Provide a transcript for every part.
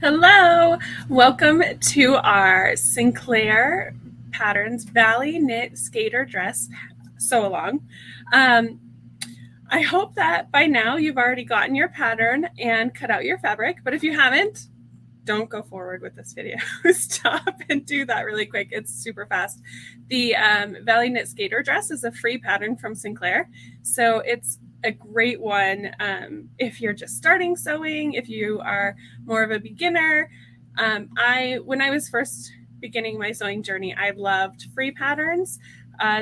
Hello, welcome to our Sinclair Patterns Valley Knit Skater Dress sew along. I hope that by now you've already gotten your pattern and cut out your fabric, but if you haven't, don't go forward with this video. Stop and do that really quick. It's super fast. The Valley Knit Skater Dress is a free pattern from Sinclair, so it's a great one if you're just starting sewing, if you are more of a beginner. When I was first beginning my sewing journey, I loved free patterns.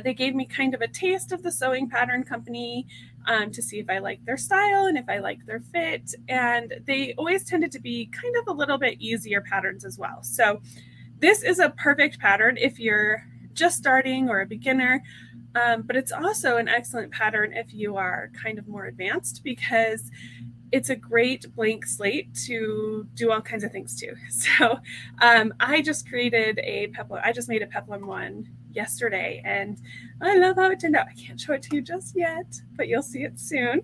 They gave me kind of a taste of the sewing pattern company to see if I liked their style and if I liked their fit. And they always tended to be kind of a little bit easier patterns as well. So this is a perfect pattern if you're just starting or a beginner. But it's also an excellent pattern if you are kind of more advanced, because it's a great blank slate to do all kinds of things to. So I just created a peplum. I just made a peplum one yesterday, and I love how it turned out. I can't show it to you just yet, but you'll see it soon.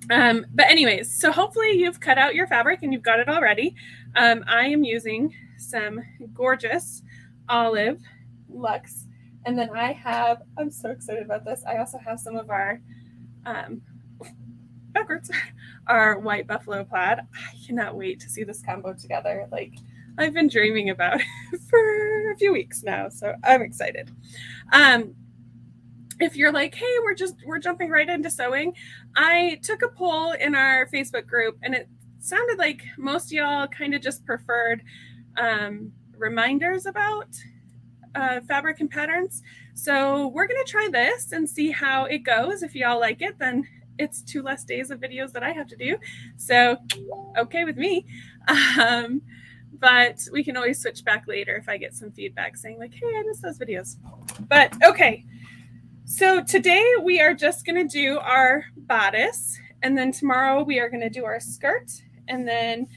But anyways, so hopefully you've cut out your fabric and you've got it all ready. I am using some gorgeous olive luxe. And then I'm so excited about this. I also have some of our, our white buffalo plaid. I cannot wait to see this combo together. Like, I've been dreaming about it for a few weeks now, so I'm excited. If you're like, hey, we're jumping right into sewing, I took a poll in our Facebook group, and it sounded like most of y'all kind of just preferred reminders about fabric and patterns. So we're going to try this and see how it goes. If y'all like it, then it's 2 less days of videos that I have to do. So okay with me. But we can always switch back later if I get some feedback saying like, hey, I missed those videos. But okay. So today we are just going to do our bodice, and then tomorrow we are going to do our skirt. And then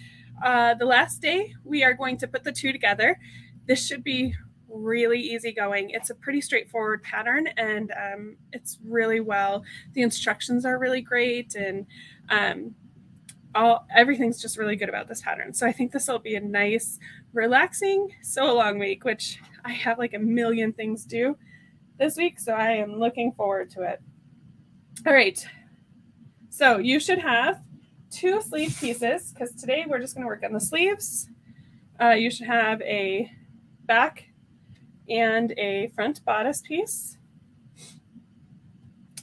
the last day we are going to put the two together. This should be really easy going. It's a pretty straightforward pattern, and it's really well. The instructions are really great, and everything's just really good about this pattern. So I think this will be a nice, relaxing sew along week, which I have like a million things due this week, so I am looking forward to it. All right, so you should have 2 sleeve pieces, because today we're just going to work on the sleeves. You should have a back and a front bodice piece,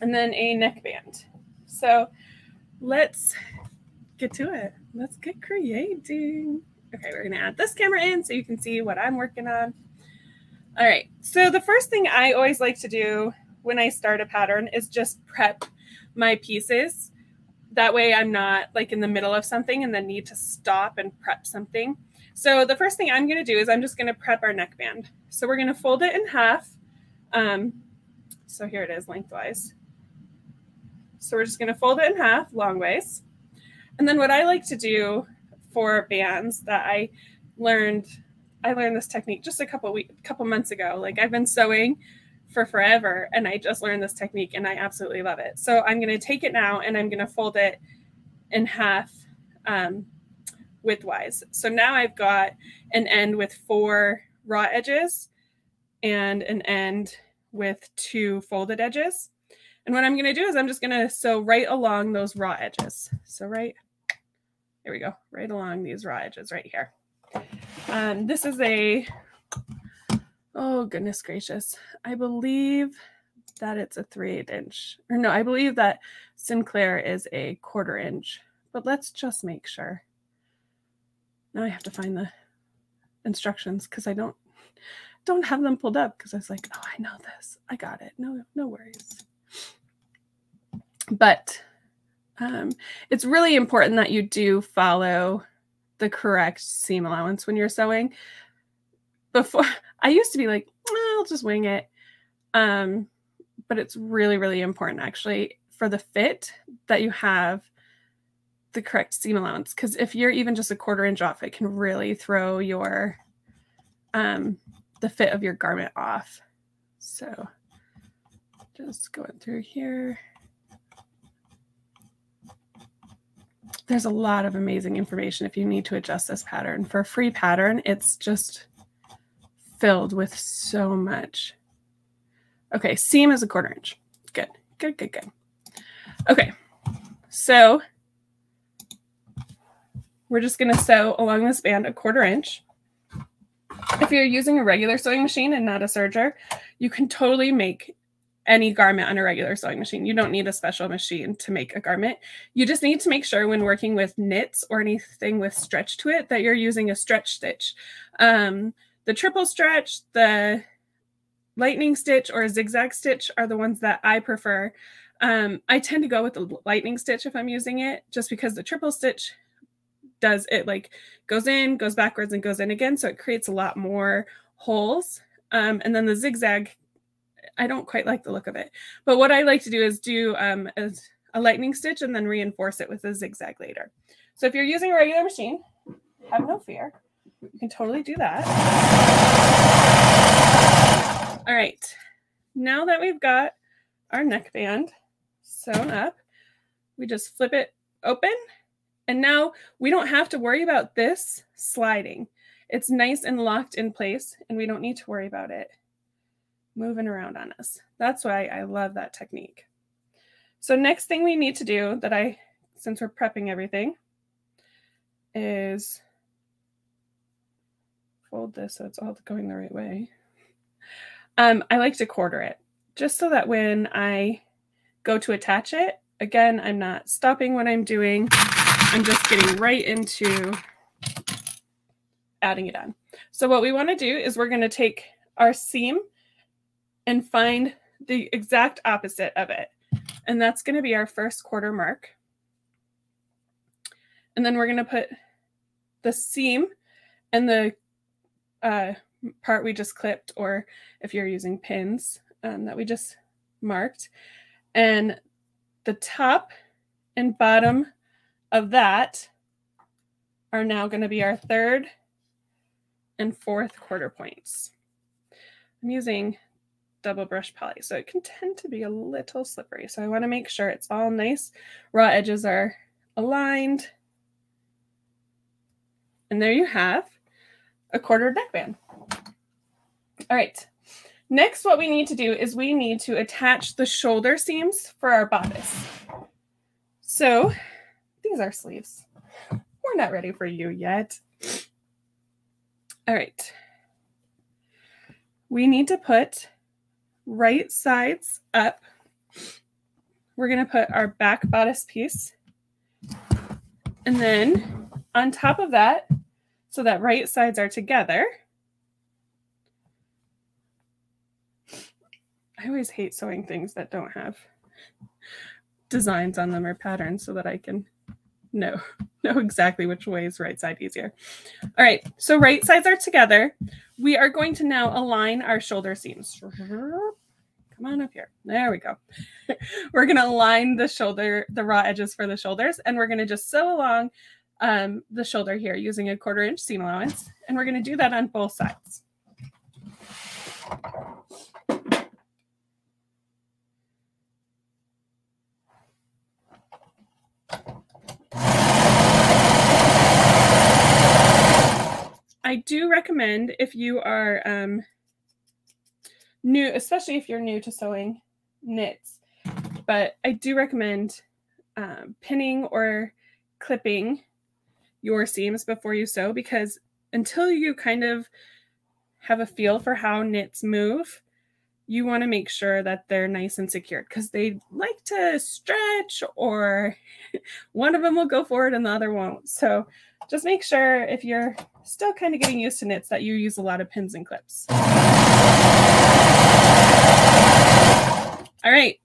and then a neckband. So let's get to it. Let's get creating. Okay, we're gonna add this camera in so you can see what I'm working on. All right, so the first thing I always like to do when I start a pattern is just prep my pieces. That way I'm not like in the middle of something and then need to stop and prep something. So the first thing I'm going to do is I'm just going to prep our neckband. So we're going to fold it in half. So here it is lengthwise. So we're just going to fold it in half long ways. And then what I like to do for bands that I learned this technique just a couple months ago. Like, I've been sewing for forever, and I just learned this technique, and I absolutely love it. So I'm going to take it now, and I'm going to fold it in half widthwise. So now I've got an end with 4 raw edges and an end with 2 folded edges. And what I'm going to do is I'm just going to sew right along those raw edges. So here we go, right along these raw edges right here. This is oh goodness gracious, I believe that it's a 3/8 inch. Or no, I believe that Sinclair is a 1/4 inch. But let's just make sure. Now I have to find the instructions because I don't have them pulled up, because I was like, oh, I know this. I got it. No worries. But it's really important that you do follow the correct seam allowance when you're sewing. Before, I used to be like, I'll just wing it. But it's really, really important actually for the fit that you have the correct seam allowance, because if you're even just a 1/4 inch off, it can really throw your the fit of your garment off. So just going through here. there's a lot of amazing information if you need to adjust this pattern. For a free pattern, it's just filled with so much. Okay, seam is a 1/4 inch. Good, good, good, good. Okay, so we're just going to sew along this band a 1/4 inch. If you're using a regular sewing machine and not a serger, you can totally make any garment on a regular sewing machine. You don't need a special machine to make a garment. You just need to make sure when working with knits or anything with stretch to it that you're using a stretch stitch. The triple stretch, the lightning stitch, or a zigzag stitch are the ones that I prefer. I tend to go with the lightning stitch if I'm using it, just because the triple stitch does it like goes in, goes backwards, and goes in again. So it creates a lot more holes. And then the zigzag, I don't quite like the look of it. But what I like to do is do a lightning stitch and then reinforce it with a zigzag later. So if you're using a regular machine, have no fear. You can totally do that. All right. Now that we've got our neckband sewn up, we just flip it open. And now we don't have to worry about this sliding. It's nice and locked in place, and we don't need to worry about it moving around on us. That's why I love that technique. So next thing we need to do since we're prepping everything, is fold this so it's all going the right way. I like to 1/4 it, just so that when I go to attach it, again, I'm not stopping what I'm doing. I'm just getting right into adding it on. So what we want to do is we're going to take our seam and find the exact opposite of it. And that's going to be our first 1/4 mark. And then we're going to put the seam and the part we just clipped, or if you're using pins that we just marked, and the top and bottom of that are now going to be our 3rd and 4th 1/4 points. I'm using double brush poly, so it can tend to be a little slippery. So I want to make sure it's all nice. Raw edges are aligned. And there you have a 1/4 neckband. All right. Next, what we need to do is we need to attach the shoulder seams for our bodice. So these are sleeves. We're not ready for you yet. All right. We need to put right sides up. We're going to put our back bodice piece. And then on top of that, so that right sides are together. I always hate sewing things that don't have designs on them or patterns so that I can know exactly which way is right side easier. All right, so right sides are together. We are going to now align our shoulder seams. Come on up here. There we go. We're going to align the raw edges for the shoulders, and we're going to just sew along the shoulder here using a 1/4 inch seam allowance, and we're going to do that on both sides. I do recommend, if you are new, especially if you're new to sewing knits, but I do recommend pinning or clipping your seams before you sew, because until you kind of have a feel for how knits move, you want to make sure that they're nice and secured, because they like to stretch, or one of them will go forward and the other won't. So just make sure, if you're still kind of getting used to knits, that you use a lot of pins and clips. All right,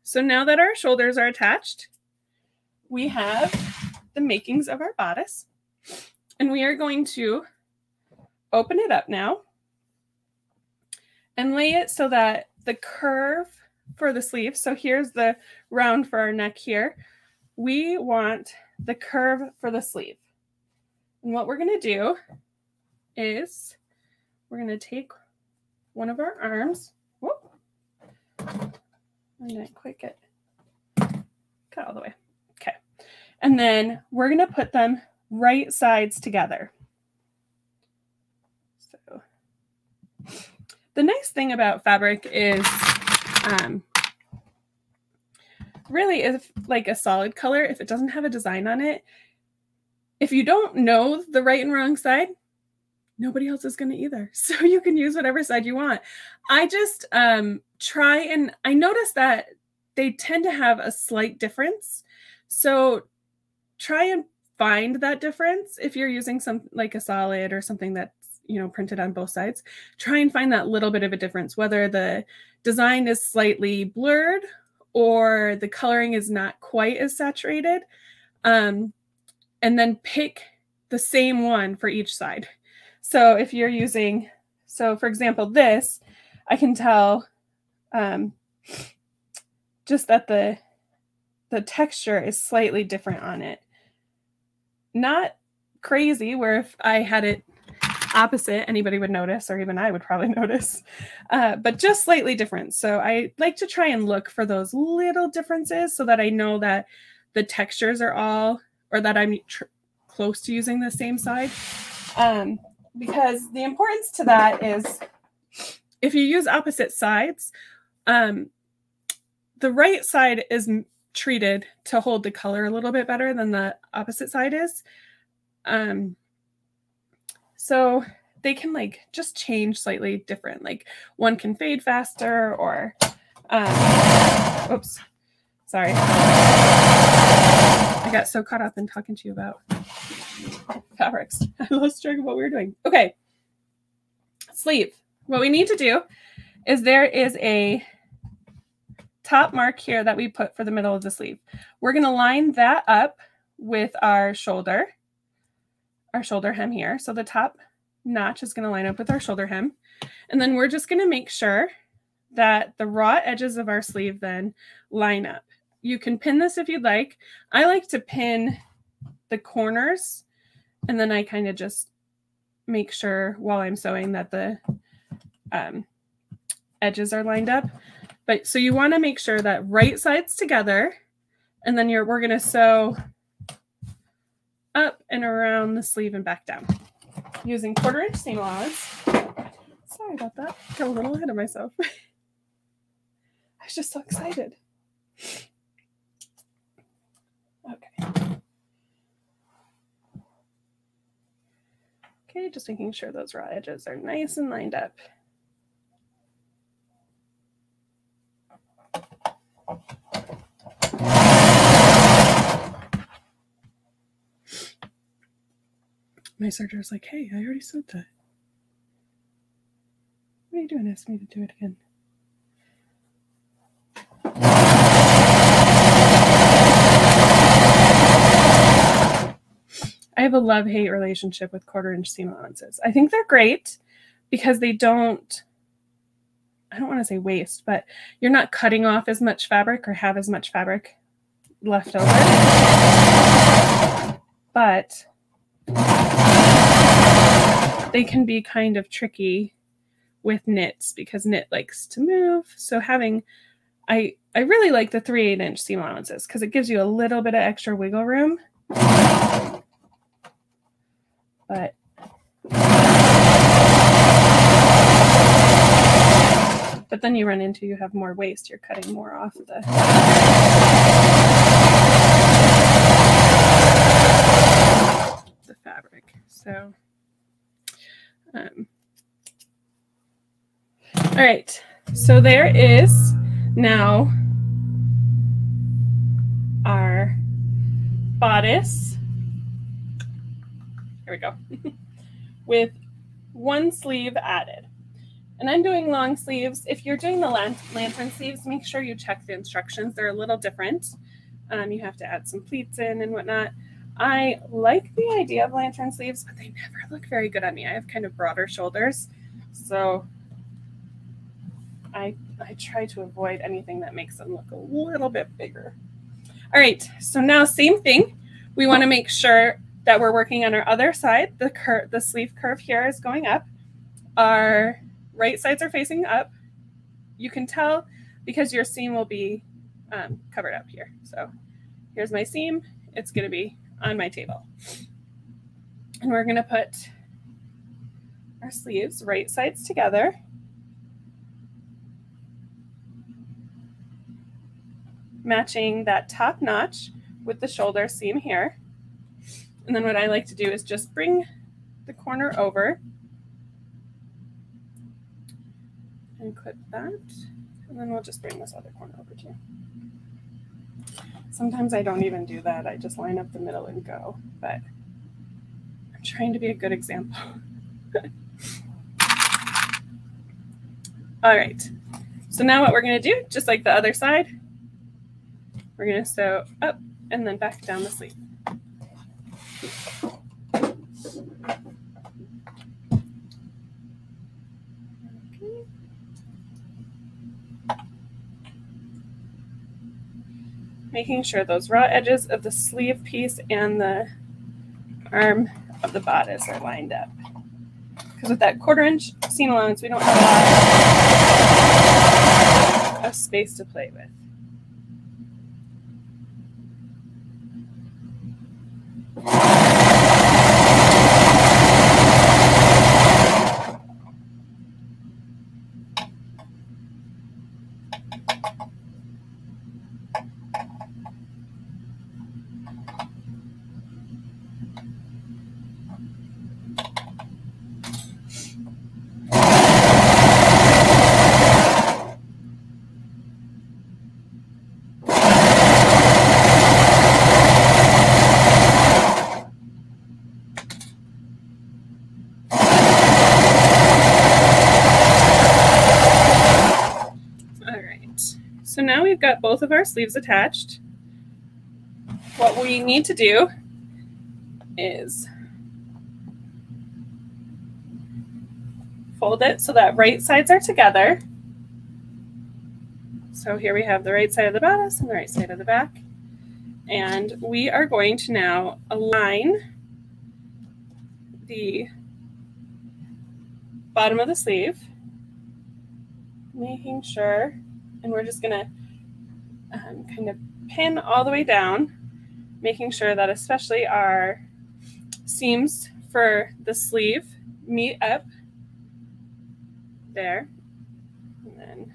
so now that our shoulders are attached, we have the makings of our bodice, and we are going to open it up now and lay it so that the curve for the sleeve, so here's the round for our neck here, we want the curve for the sleeve. And what we're going to do is we're going to take one of our arms. Whoop, I didn't quite get cut all the way. Okay. And then we're going to put them right sides together. So the nice thing about fabric is really if like a solid color, if it doesn't have a design on it, if you don't know the right and wrong side, nobody else is going to either. So you can use whatever side you want. I just try, and I notice that they tend to have a slight difference. So try and find that difference. If you're using some like a solid or something that's, you know, printed on both sides, try and find that little bit of a difference, whether the design is slightly blurred or the coloring is not quite as saturated. And then pick the same one for each side. So if you're using, so for example, this, I can tell just that the texture is slightly different on it. Not crazy, where if I had it opposite, anybody would notice, or even I would probably notice, but just slightly different. So I like to try and look for those little differences so that I know that the textures are all, or that I'm close to using the same side. Because the importance to that is if you use opposite sides, the right side is treated to hold the color a little bit better than the opposite side is. So they can like just change slightly different. Like one can fade faster, or, oops, sorry. I got so caught up in talking to you about fabrics. I lost track of what we were doing. Okay. Sleeve. What we need to do is there is a top mark here that we put for the middle of the sleeve. We're going to line that up with our shoulder hem here. So the top notch is going to line up with our shoulder hem. And then we're just going to make sure that the raw edges of our sleeve then line up. You can pin this if you'd like. I like to pin the corners, and then I kind of just make sure while I'm sewing that the edges are lined up. But so you want to make sure that right sides together, and then we're going to sew up and around the sleeve and back down using 1/4 inch seam allowance. Sorry about that. Got a little ahead of myself. I was just so excited. Okay. Okay, just making sure those raw edges are nice and lined up. My serger's like, hey, I already sewed that. What are you doing? Ask me to do it again. I have a love-hate relationship with 1/4 inch seam allowances. I think they're great because they don't, I don't want to say waste, but you're not cutting off as much fabric or have as much fabric left over. But they can be kind of tricky with knits because knit likes to move. So having, I really like the 3/8 inch seam allowances because it gives you a little bit of extra wiggle room. But then you run into, you have more waste. You're cutting more off the fabric. So, all right. So there is now our bodice. Here we go. With one sleeve added. And I'm doing long sleeves. If you're doing the lantern sleeves, make sure you check the instructions. They're a little different. You have to add some pleats in and whatnot. I like the idea of lantern sleeves, but they never look very good on me. I have kind of broader shoulders, so I try to avoid anything that makes them look a little bit bigger. All right, so now same thing. We want to make sure that we're working on our other side. The sleeve curve here is going up. Our right sides are facing up. You can tell because your seam will be covered up here. So here's my seam it's going to be on my table. And we're going to put our sleeves right sides together. Matching that top notch with the shoulder seam here. And then what I like to do is just bring the corner over and clip that. And then we'll just bring this other corner over too. Sometimes I don't even do that. I just line up the middle and go, but I'm trying to be a good example. All right, so now what we're going to do, just like the other side, we're going to sew up and then back down the sleeve. Okay. Making sure those raw edges of the sleeve piece and the arm of the bodice are lined up. Because with that 1/4 inch seam allowance, we don't have a lot of space to play with. So now we've got both of our sleeves attached. What we need to do is fold it so that right sides are together. So here we have the right side of the bodice and the right side of the back. And we are going to now align the bottom of the sleeve, making sure, and we're just going to kind of pin all the way down, making sure that especially our seams for the sleeve meet up there. And then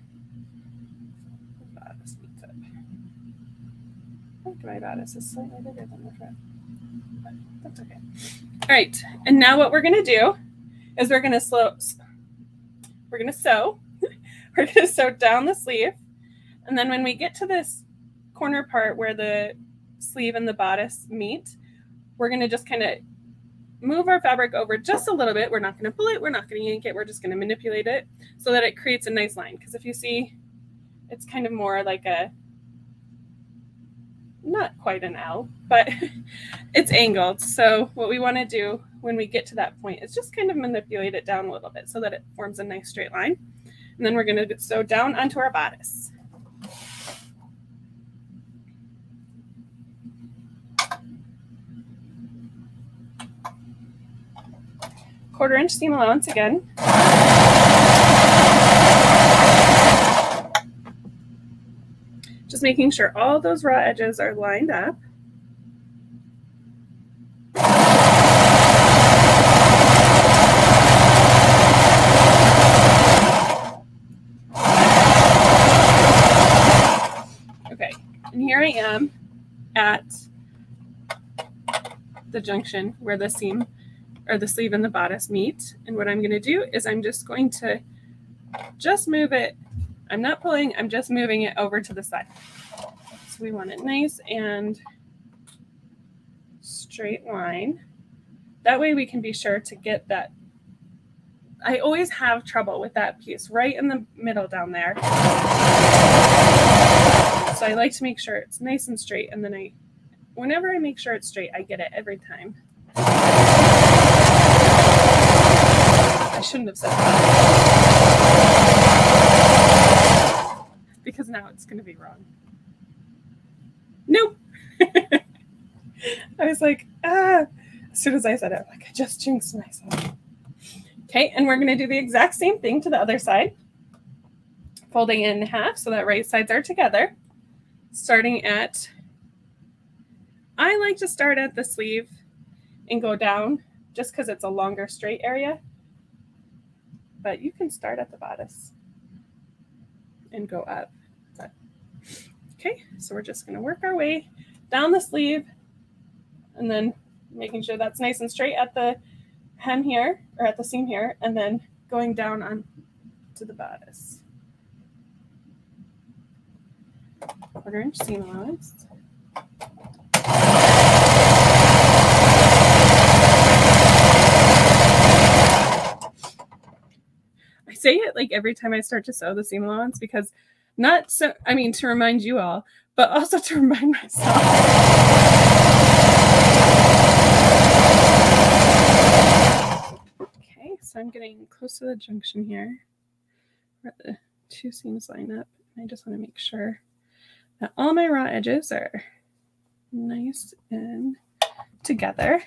the bodice meets up. I think my bodice is slightly bigger than the front, but that's okay. All right, and now what we're going to do is we're going to sew. We're going to sew down the sleeve, and then when we get to this corner part where the sleeve and the bodice meet, we're going to just kind of move our fabric over just a little bit. We're not going to pull it, we're not going to yank it, we're just going to manipulate it so that it creates a nice line. Because if you see, it's kind of more like a, not quite an L, but it's angled. So what we want to do when we get to that point is just kind of manipulate it down a little bit so that it forms a nice straight line. And then we're going to sew down onto our bodice. Quarter-inch seam allowance again. Just making sure all those raw edges are lined up. Okay, and here I am at the junction where the seam or the sleeve and the bodice meet. And what I'm going to do is I'm just going to move it. I'm not pulling, I'm just moving it over to the side. So we want it nice and straight line. That way we can be sure to get that. I always have trouble with that piece right in the middle down there. So I like to make sure it's nice and straight, and then whenever I make sure it's straight, I get it every time. I shouldn't have said that because now it's going to be wrong. Nope. I was like, as soon as I said it, I'm like, I just jinxed myself. Okay, and we're going to do the exact same thing to the other side. Folding it in half so that right sides are together. Starting at I like to start at the sleeve and go down just because it's a longer straight area. But you can start at the bodice and go up. But, okay, so we're just going to work our way down the sleeve and then making sure that's nice and straight at the hem here, or at the seam here, and then going down on to the bodice. 1/4 inch seam allowance. I say it like every time I start to sew the seam allowance because not so, I mean, to remind you all, but also to remind myself. Okay, so I'm getting close to the junction here where the two seams line up. I just want to make sure that all my raw edges are nice and together.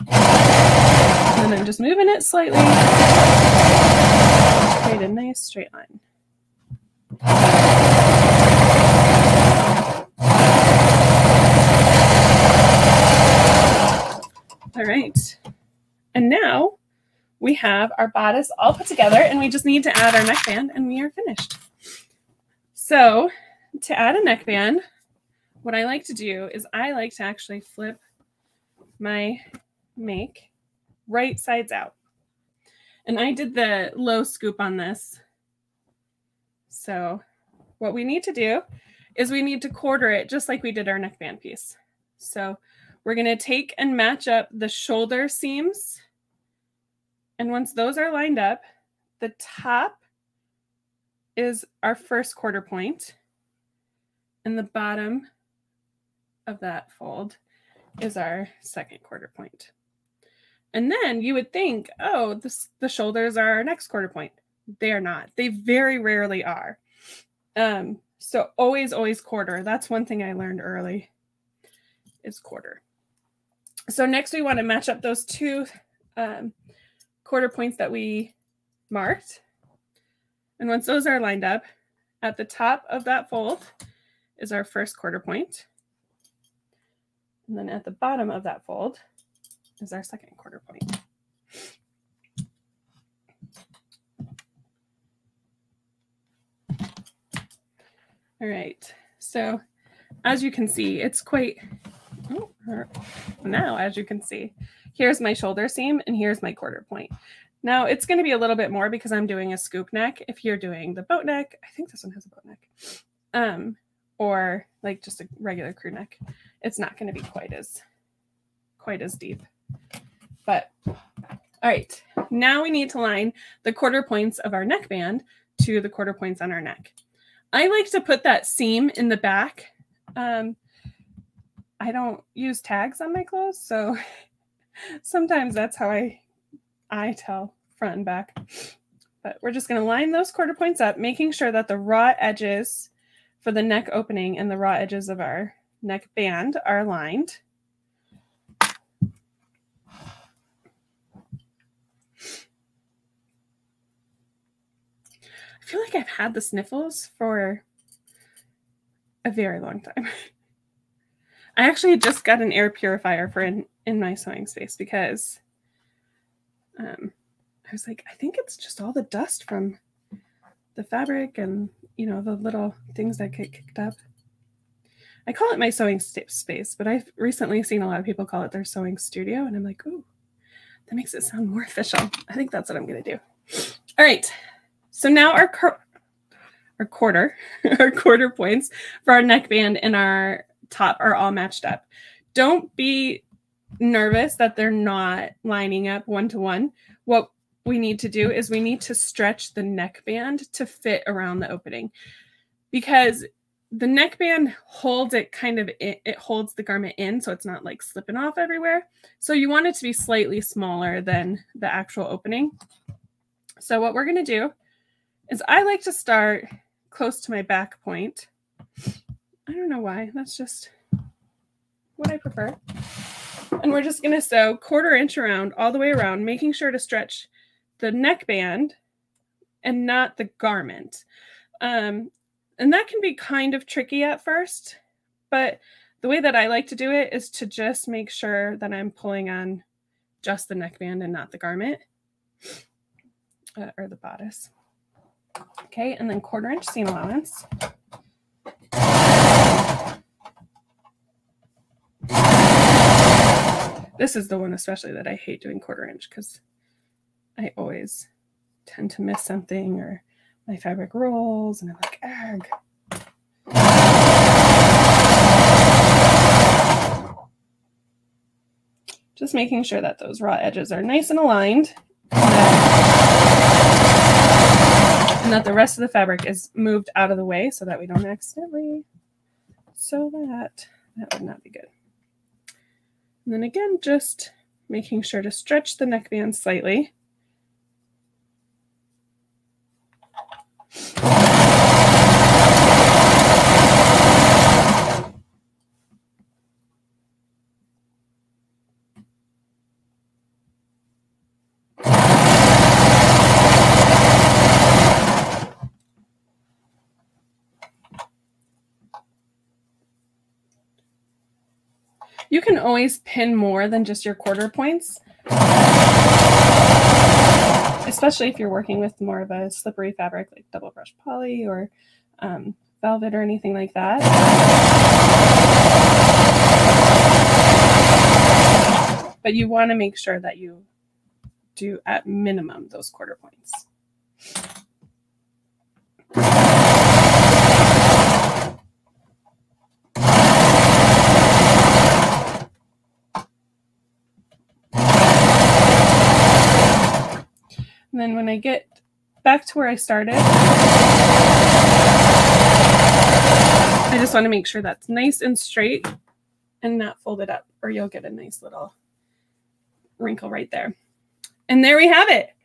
And then I'm just moving it slightly to create a nice straight line. All right. And now we have our bodice all put together and we just need to add our neckband and we are finished. So to add a neckband, what I like to do is I like to actually flip my make right sides out. And I did the low scoop on this. So what we need to do is we need to quarter it just like we did our neckband piece. So we're going to take and match up the shoulder seams. And once those are lined up, the top is our first quarter point. And the bottom of that fold is our second quarter point. And then you would think, oh, the shoulders are our next quarter point. They are not. They very rarely are. So always quarter. That's one thing I learned early is quarter. So next we want to match up those two quarter points that we marked. And once those are lined up, at the top of that fold is our first quarter point. And then at the bottom of that fold is our second quarter point. All right, so as you can see, it's quite, now as you can see, here's my shoulder seam and here's my quarter point. Now it's going to be a little bit more because I'm doing a scoop neck. If you're doing the boat neck, I think this one has a boat neck, or like just a regular crew neck, it's not going to be quite as deep. But all right, now we need to line the quarter points of our neckband to the quarter points on our neck. I like to put that seam in the back. I don't use tags on my clothes, so sometimes that's how I tell front and back. But we're just going to line those quarter points up, making sure that the raw edges for the neck opening and the raw edges of our neck band are aligned. I feel like I've had the sniffles for a very long time. I actually just got an air purifier for in my sewing space because I was like, I think it's just all the dust from the fabric and, you know, the little things that get kicked up. I call it my sewing space, but I've recently seen a lot of people call it their sewing studio. And I'm like, ooh, that makes it sound more official. I think that's what I'm going to do. All right. So now our quarter points for our neckband and our top are all matched up. Don't be nervous that they're not lining up one-to-one. What we need to do is we need to stretch the neckband to fit around the opening, because the neckband holds it it holds the garment in, so it's not like slipping off everywhere. So you want it to be slightly smaller than the actual opening. So what we're going to do is I like to start close to my back point. I don't know why. That's just what I prefer. And we're just going to sew 1/4 inch around, all the way around, making sure to stretch the neckband and not the garment. And that can be kind of tricky at first, but The way that I like to do it is to just make sure that I'm pulling on just the neckband and not the garment or the bodice. Okay, and then 1/4 inch seam allowance. This is the one especially that I hate doing 1/4 inch because I always tend to miss something or my fabric rolls and I'm like, ugh. Just making sure that those raw edges are nice and aligned and that the rest of the fabric is moved out of the way so that we don't accidentally sew that. That would not be good. And then again, just making sure to stretch the neckband slightly. You can always pin more than just your 1/4 points, especially if you're working with more of a slippery fabric like double brush poly or velvet or anything like that. But you want to make sure that you do at minimum those 1/4 points. And then when I get back to where I started, I just want to make sure that's nice and straight and not folded up, or you'll get a nice little wrinkle right there. And there we have it.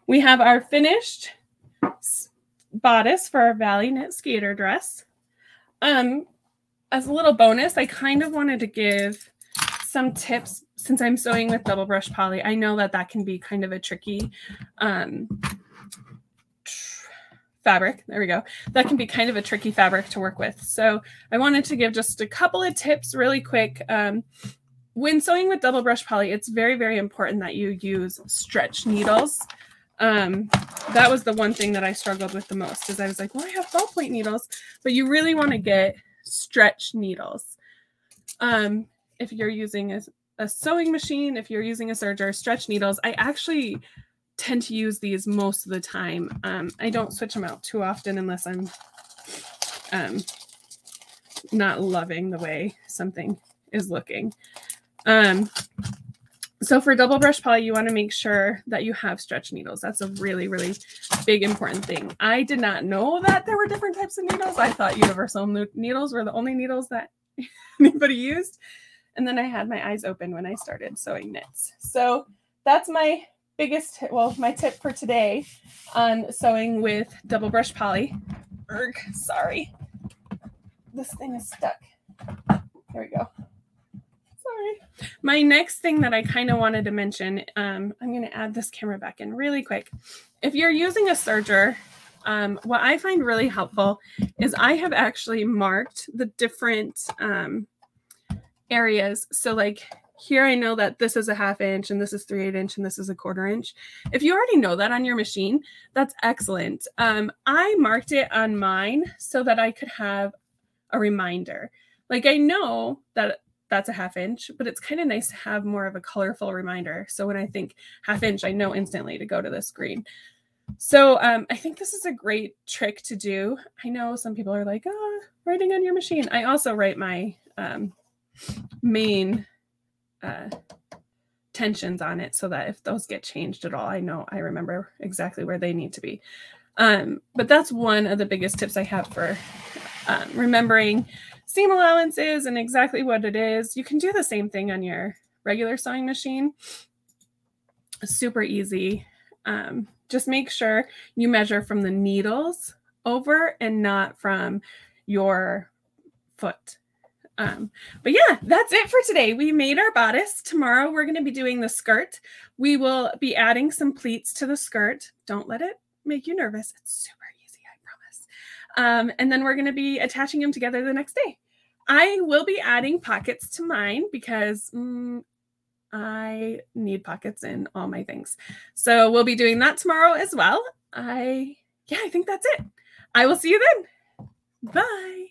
We have our finished bodice for our Valley knit skater dress. As a little bonus, I kind of wanted to give some tips since I'm sewing with double brush poly. I know that that can be kind of a tricky fabric. There we go. That can be kind of a tricky fabric to work with. So I wanted to give just a couple of tips really quick. When sewing with double brush poly, it's very, very important that you use stretch needles. That was the one thing that I struggled with the most, is I was like, well, I have ballpoint needles, but you really want to get stretch needles. If you're using a sewing machine, if you're using a serger, stretch needles, I actually tend to use these most of the time. I don't switch them out too often unless I'm not loving the way something is looking. So for double brush poly, you want to make sure that you have stretch needles. That's a really, really big, important thing. I did not know that there were different types of needles. I thought universal needles were the only needles that anybody used. And then I had my eyes open when I started sewing knits. So that's my biggest, well, my tip for today on sewing with double brush poly. Sorry. This thing is stuck. There we go. Sorry. My next thing that I kind of wanted to mention, I'm going to add this camera back in really quick. If you're using a serger, what I find really helpful is I have actually marked the different areas. So like here, I know that this is a 1/2 inch and this is 3/8 inch and this is a 1/4 inch. If you already know that on your machine, that's excellent. I marked it on mine so that I could have a reminder. Like I know that that's a 1/2 inch, but it's kind of nice to have more of a colorful reminder. So when I think 1/2 inch, I know instantly to go to this green. So I think this is a great trick to do. I know some people are like, oh, writing on your machine. I also write my main tensions on it so that if those get changed at all, I remember exactly where they need to be. But that's one of the biggest tips I have for remembering seam allowances and exactly what it is. You can do the same thing on your regular sewing machine. Super easy. Just make sure you measure from the needles over and not from your foot. But yeah, that's it for today. We made our bodice. Tomorrow we're going to be doing the skirt. We will be adding some pleats to the skirt. Don't let it make you nervous. It's super easy, I promise. And then we're going to be attaching them together the next day. I will be adding pockets to mine because I need pockets in all my things. So we'll be doing that tomorrow as well. I think that's it. I will see you then. Bye.